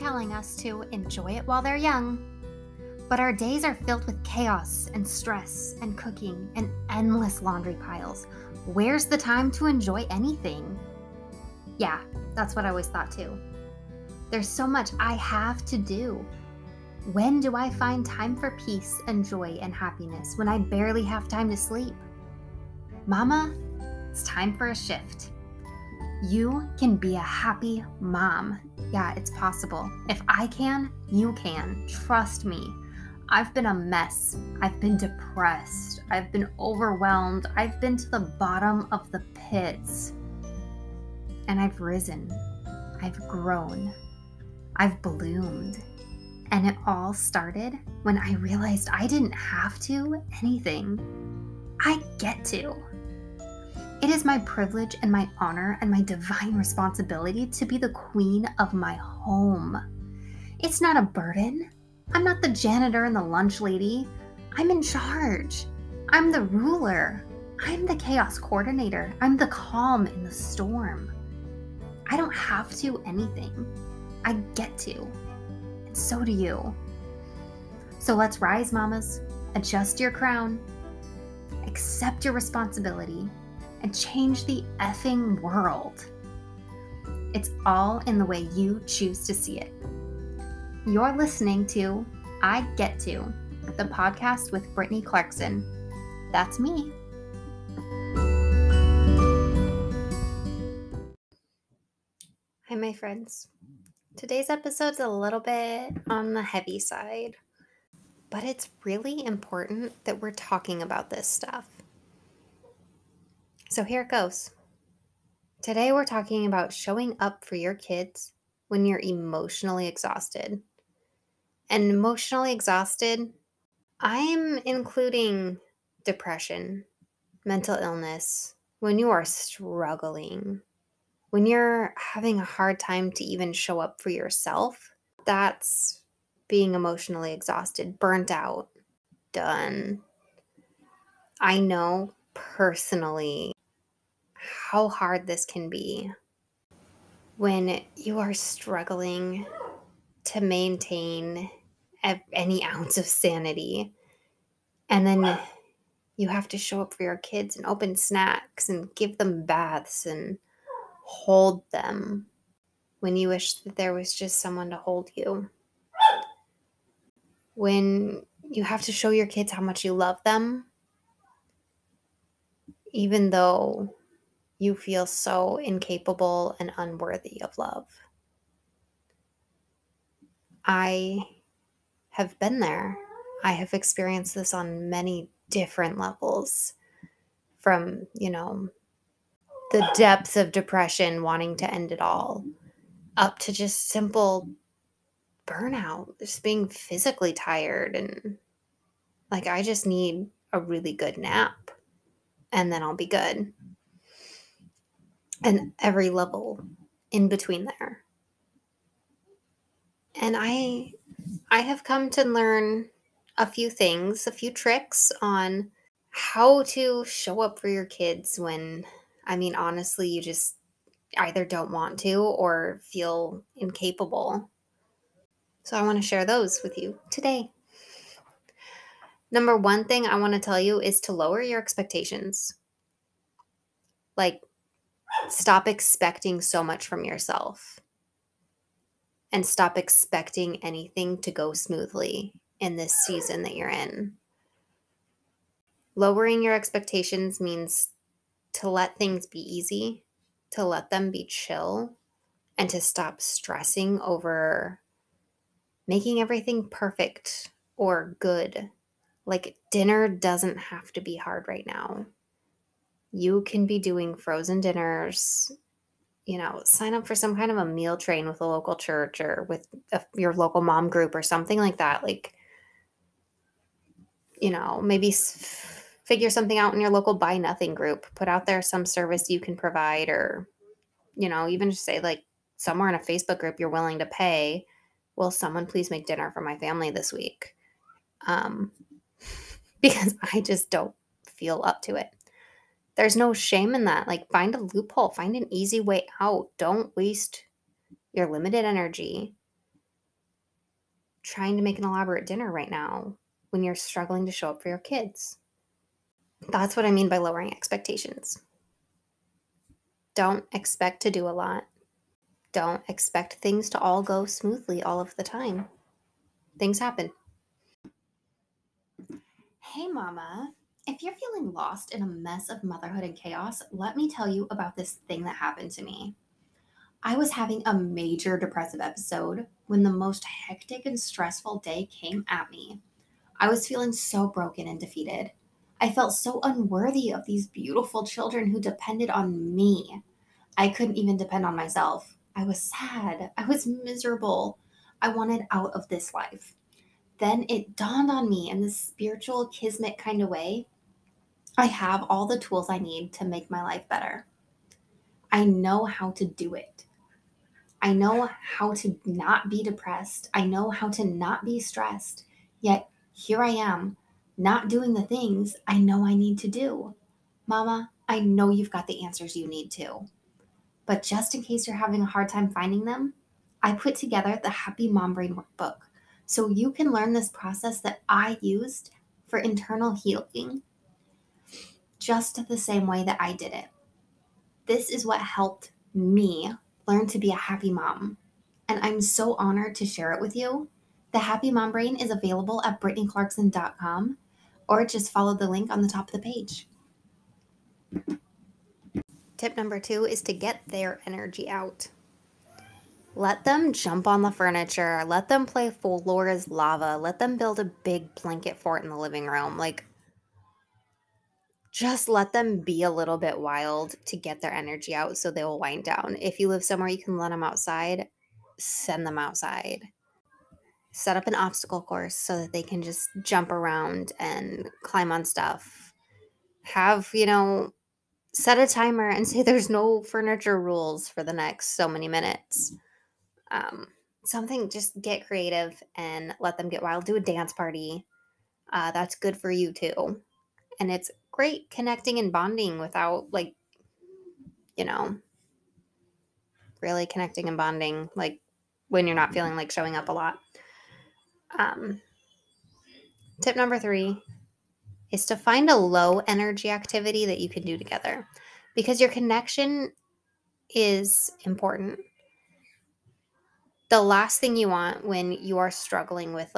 telling us to enjoy it while they're young. But our days are filled with chaos and stress and cooking and endless laundry piles. Where's the time to enjoy anything? Yeah, that's what I always thought too. There's so much I have to do. When do I find time for peace and joy and happiness when I barely have time to sleep? Mama, it's time for a shift. You can be a happy mom. Yeah, it's possible. If I can, you can. Trust me. I've been a mess. I've been depressed. I've been overwhelmed. I've been to the bottom of the pits. And I've risen. I've grown. I've bloomed. And it all started when I realized I didn't have to anything. I get to. It is my privilege and my honor and my divine responsibility to be the queen of my home. It's not a burden. I'm not the janitor and the lunch lady. I'm in charge. I'm the ruler. I'm the chaos coordinator. I'm the calm in the storm. I don't have to anything. I get to. And so do you. So let's rise, mamas. Adjust your crown. Accept your responsibility. And change the effing world. It's all in the way you choose to see it. You're listening to I Get To, the podcast with Brittany Clarkson. That's me. Hi, my friends. Today's episode's a little bit on the heavy side, but it's really important that we're talking about this stuff. So here it goes. Today we're talking about showing up for your kids when you're emotionally exhausted. And emotionally exhausted, I'm including depression, mental illness, when you are struggling, when you're having a hard time to even show up for yourself. That's being emotionally exhausted, burnt out, done. I know personally how hard this can be when you are struggling to maintain any ounce of sanity. And then you have to show up for your kids and open snacks and give them baths and hold them when you wish that there was just someone to hold you. When you have to show your kids how much you love them, even though you feel so incapable and unworthy of love. I have been there. I have experienced this on many different levels, from, the depths of depression, wanting to end it all, up to just simple burnout, just being physically tired and like, I just need a really good nap and then I'll be good. And every level in between there. And I have come to learn a few things, a few tricks on how to show up for your kids when, honestly, you just either don't want to or feel incapable. So I want to share those with you today. Number one thing I want to tell you is to lower your expectations. Like, stop expecting so much from yourself. And stop expecting anything to go smoothly in this season that you're in. Lowering your expectations means to let things be easy, to let them be chill, and to stop stressing over making everything perfect or good. Like, dinner doesn't have to be hard right now. You can be doing frozen dinners, sign up for some kind of a meal train with a local church or with your local mom group or something like that. Like, maybe figure something out in your local Buy Nothing group. Put out there some service you can provide, or, even just say, like, somewhere in a Facebook group you're willing to pay. Will someone please make dinner for my family this week? Because I just don't feel up to it. There's no shame in that. Like, find a loophole, find an easy way out. Don't waste your limited energy trying to make an elaborate dinner right now when you're struggling to show up for your kids. That's what I mean by lowering expectations. Don't expect to do a lot. Don't expect things to all go smoothly all of the time. Things happen. Hey, Mama. If you're feeling lost in a mess of motherhood and chaos, let me tell you about this thing that happened to me. I was having a major depressive episode when the most hectic and stressful day came at me. I was feeling so broken and defeated. I felt so unworthy of these beautiful children who depended on me. I couldn't even depend on myself. I was sad. I was miserable. I wanted out of this life. Then it dawned on me in this spiritual, kismet kind of way. I have all the tools I need to make my life better. I know how to do it. I know how to not be depressed. I know how to not be stressed. Yet here I am, not doing the things I know I need to do. Mama, I know you've got the answers you need to. But just in case you're having a hard time finding them, I put together the Happy Mom Brain Workbook so you can learn this process that I used for internal healing just the same way that I did it. This is what helped me learn to be a happy mom, and I'm so honored to share it with you. The Happy Mom Brain is available at BrittanyClarkson.com, or just follow the link on the top of the page. Tip number 2 is to get their energy out. Let them jump on the furniture. Let them play floor is lava. Let them build a big blanket fort in the living room. Just let them be a little bit wild to get their energy out so they will wind down. If you live somewhere you can let them outside, send them outside. Set up an obstacle course so that they can just jump around and climb on stuff. Have, set a timer and say there's no furniture rules for the next so many minutes. Just get creative and let them get wild. Do a dance party. That's good for you too. And it's great connecting and bonding without really connecting and bonding when you're not feeling like showing up a lot. Tip number 3 is to find a low energy activity that you can do together, because your connection is important. The last thing you want when you are struggling with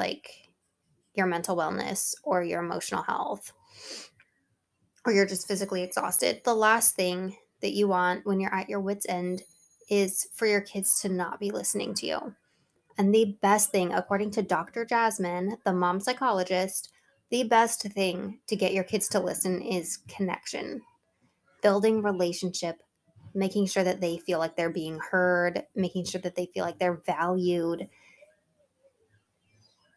your mental wellness or your emotional health, or you're just physically exhausted, the last thing that you want when you're at your wit's end is for your kids to not be listening to you. And the best thing, according to Dr. Jasmine, the mom psychologist, the best thing to get your kids to listen is connection. Building relationship, making sure that they feel like they're being heard, making sure that they feel like they're valued.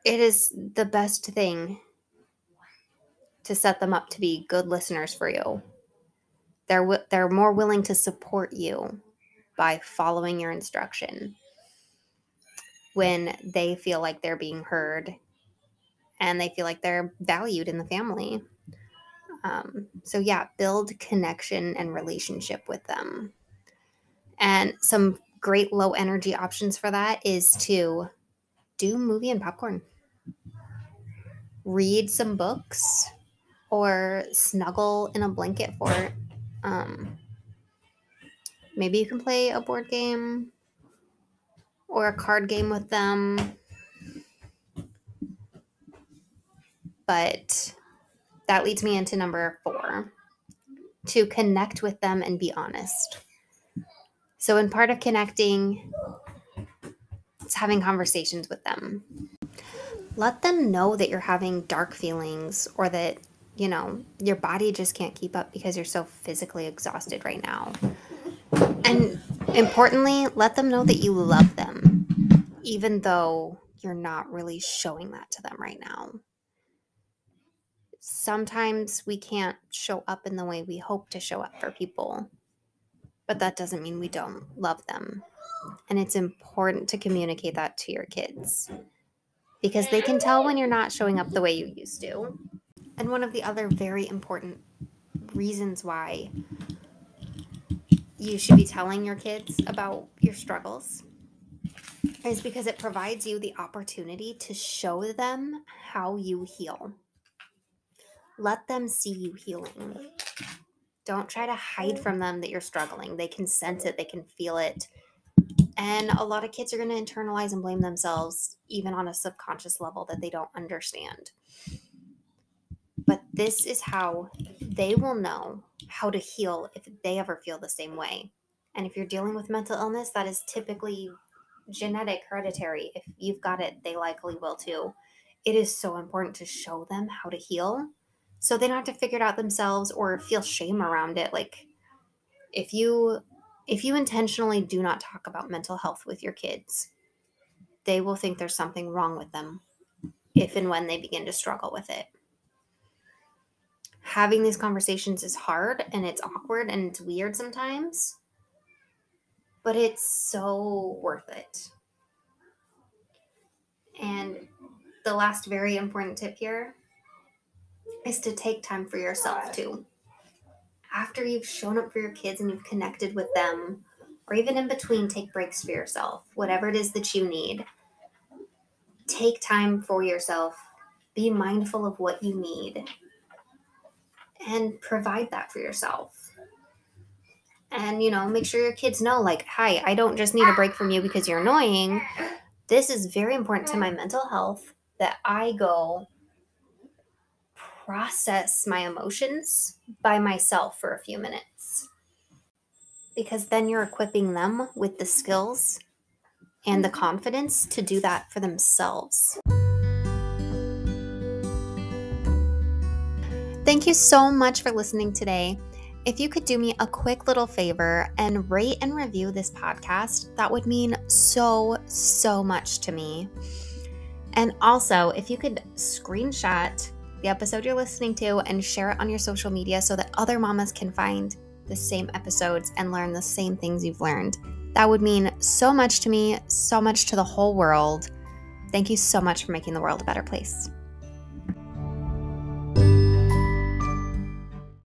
It is the best thing to set them up to be good listeners for you. They're more willing to support you by following your instruction when they feel like they're being heard and they feel like they're valued in the family. Build connection and relationship with them. And some great low energy options for that is to do movie and popcorn. Read some books or snuggle in a blanket fort. Maybe you can play a board game or a card game with them. But that leads me into number 4, to connect with them and be honest. So in part of connecting, it's having conversations with them. Let them know that you're having dark feelings, or that, your body just can't keep up because you're so physically exhausted right now. And importantly, let them know that you love them, even though you're not really showing that to them right now. Sometimes we can't show up in the way we hope to show up for people, but that doesn't mean we don't love them. And it's important to communicate that to your kids, because they can tell when you're not showing up the way you used to. And one of the other very important reasons why you should be telling your kids about your struggles is because it provides you the opportunity to show them how you heal. Let them see you healing. Don't try to hide from them that you're struggling. They can sense it, they can feel it. And a lot of kids are going to internalize and blame themselves, even on a subconscious level that they don't understand. But this is how they will know how to heal if they ever feel the same way. And if you're dealing with mental illness, that is typically genetic, hereditary. If you've got it, they likely will too. It is so important to show them how to heal so they don't have to figure it out themselves or feel shame around it. Like if you intentionally do not talk about mental health with your kids, they will think there's something wrong with them if and when they begin to struggle with it. Having these conversations is hard and it's awkward and it's weird sometimes, but it's so worth it. And the last very important tip here is to take time for yourself too. After you've shown up for your kids and you've connected with them, or even in between, take breaks for yourself, whatever it is that you need. Take time for yourself. Be mindful of what you need and provide that for yourself. And, make sure your kids know, like, hi, I don't just need a break from you because you're annoying. This is very important to my mental health that I go process my emotions by myself for a few minutes. Because then you're equipping them with the skills and the confidence to do that for themselves. Thank you so much for listening today. If you could do me a quick little favor and rate and review this podcast, that would mean so, so much to me. And also, if you could screenshot the episode you're listening to and share it on your social media so that other mamas can find the same episodes and learn the same things you've learned. That would mean so much to me, so much to the whole world. Thank you so much for making the world a better place.